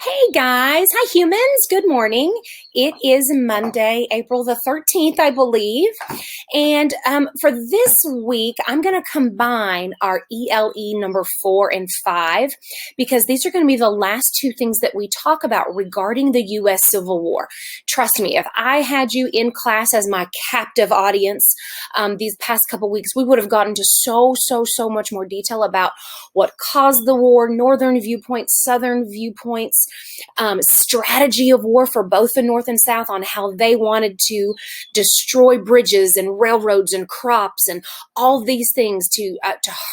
Hey guys, hi humans, good morning. It is Monday, April the 13th, I believe. And for this week, I'm going to combine our ELE number 4 and 5 because these are going to be the last two things that we talk about regarding the U.S. Civil War. Trust me, if I had you in class as my captive audience these past couple weeks, we would have gotten into so much more detail about what caused the war, northern viewpoints, southern viewpoints, strategy of war for both the North and South on how they wanted to destroy bridges and railroads and crops and all these things to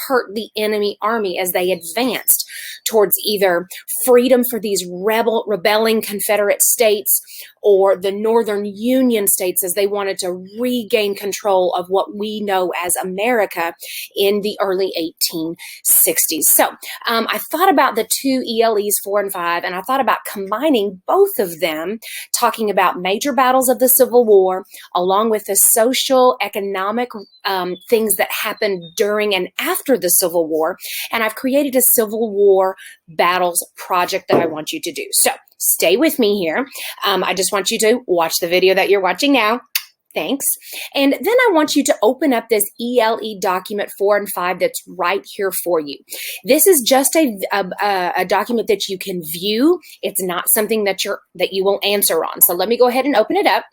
hurt the enemy army as they advanced towards either freedom for these rebelling Confederate states or the Northern Union states as they wanted to regain control of what we know as America in the early 1860s. So I thought about the two ELEs 4 and 5, and I thought about combining both of them, talking about major battles of the Civil War, along with the social, economic things that happened during and after the Civil War. And I've created a Civil War battles project that I want you to do. So stay with me here. I just want you to watch the video that you're watching now. Thanks. And then I want you to open up this ELE document 4 and 5 that's right here for you. This is just a document that you can view. It's not something that you will answer on. So let me go ahead and open it up.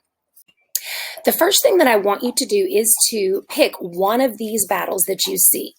The first thing that I want you to do is to pick one of these battles that you see.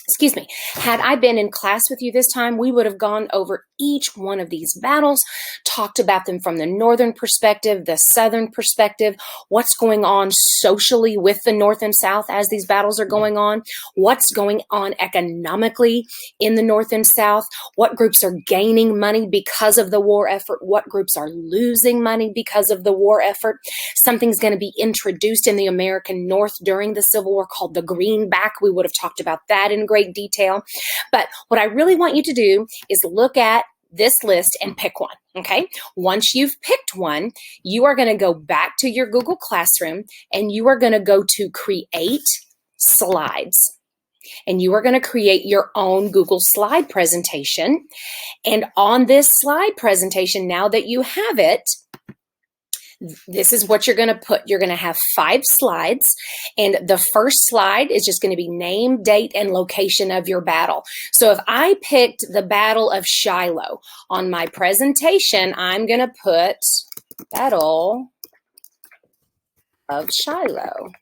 Excuse me. Had I been in class with you this time, we would have gone over each one of these battles, talked about them from the northern perspective, the southern perspective, what's going on socially with the North and South as these battles are going on, what's going on economically in the North and South, what groups are gaining money because of the war effort, what groups are losing money because of the war effort. Something's going to be introduced in the American North during the Civil War called the greenback. We would have talked about that in great detail. But what I really want you to do is look at this list and pick one, okay? Once you've picked one, you are going to go back to your Google Classroom and you are going to go to Create Slides. And you are going to create your own Google slide presentation. And on this slide presentation, now that you have it, this is what you're going to put. You're going to have 5 slides, and the first slide is just going to be name, date, and location of your battle. So if I picked the Battle of Shiloh on my presentation, I'm going to put Battle of Shiloh.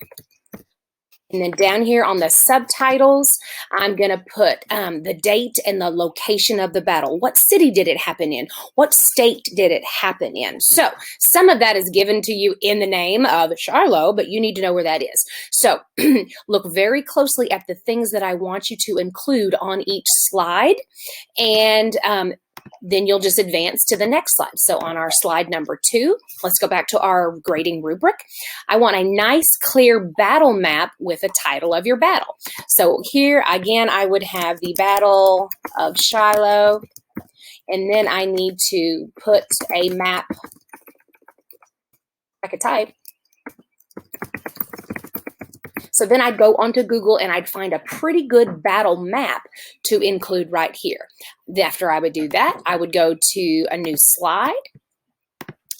And then down here on the subtitles, I'm going to put the date and the location of the battle. What city did it happen in? What state did it happen in? So some of that is given to you in the name of Shiloh, but you need to know where that is. So look very closely at the things that I want you to include on each slide, and then you'll just advance to the next slide. So on our slide number 2, let's go back to our grading rubric. I want a nice, clear battle map with a title of your battle. So here, again, I would have the Battle of Shiloh, and then I need to put a map. I could type. So then I'd go onto Google and I'd find a pretty good battle map to include right here. After I would do that, I would go to a new slide.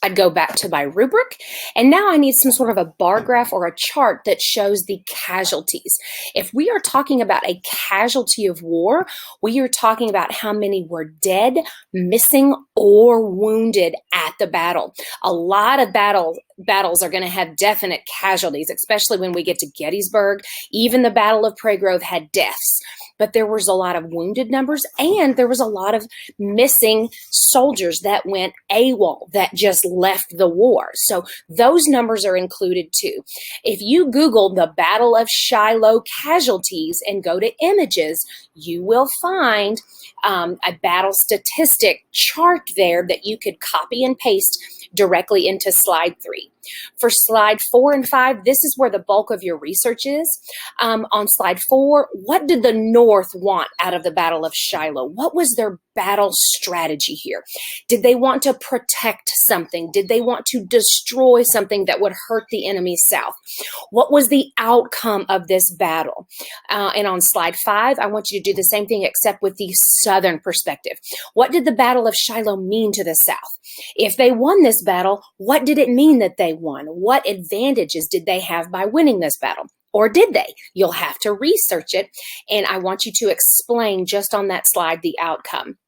I'd go back to my rubric, and now I need some sort of a bar graph or a chart that shows the casualties. If we are talking about a casualty of war, we are talking about how many were dead, missing, or wounded at the battle. A lot of battles are going to have definite casualties, especially when we get to Gettysburg. Even the Battle of Prairie Grove had deaths. But there was a lot of wounded numbers, and there was a lot of missing soldiers that went AWOL, that just left the war. So those numbers are included too. If you Google the Battle of Shiloh casualties and go to images, you will find a battle statistic chart there that you could copy and paste directly into slide 3. For slide 4 and 5, this is where the bulk of your research is. On slide 4, what did the North want out of the Battle of Shiloh? What was their battle strategy here? Did they want to protect something? Did they want to destroy something that would hurt the enemy south? What was the outcome of this battle? And on slide 5, I want you to do the same thing except with the southern perspective. What did the Battle of Shiloh mean to the south? If they won this battle, what did it mean that they won? What advantages did they have by winning this battle? Or did they? You'll have to research it, and I want you to explain just on that slide the outcome.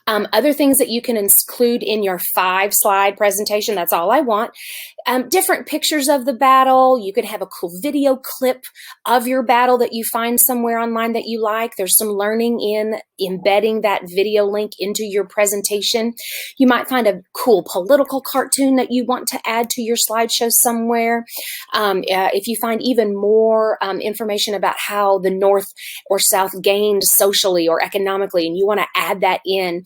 Other things that you can include in your 5-slide presentation, that's all I want. Different pictures of the battle. You could have a cool video clip of your battle that you find somewhere online that you like. There's some learning in embedding that video link into your presentation. You might find a cool political cartoon that you want to add to your slideshow somewhere. If you find even more information about how the North or South gained socially or economically, and you want to add that in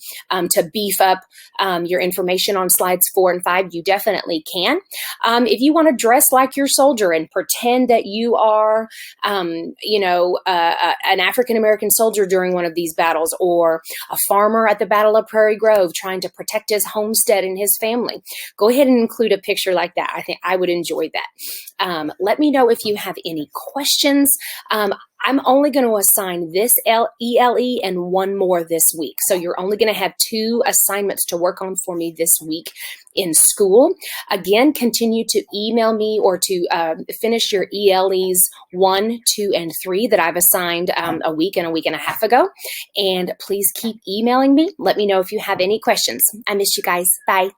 to beef up your information on slides 4 and 5, you definitely can. If you want to dress like your soldier and pretend that you are, an African-American soldier during one of these battles, or a farmer at the Battle of Prairie Grove trying to protect his homestead and his family, go ahead and include a picture like that. I think I would enjoy that. Let me know if you have any questions. I'm only going to assign this ELE and one more this week. So you're only going to have 2 assignments to work on for me this week in school. Again, continue to email me or to finish your ELEs 1, 2, and 3 that I've assigned a week and a half ago. And please keep emailing me. Let me know if you have any questions. I miss you guys. Bye.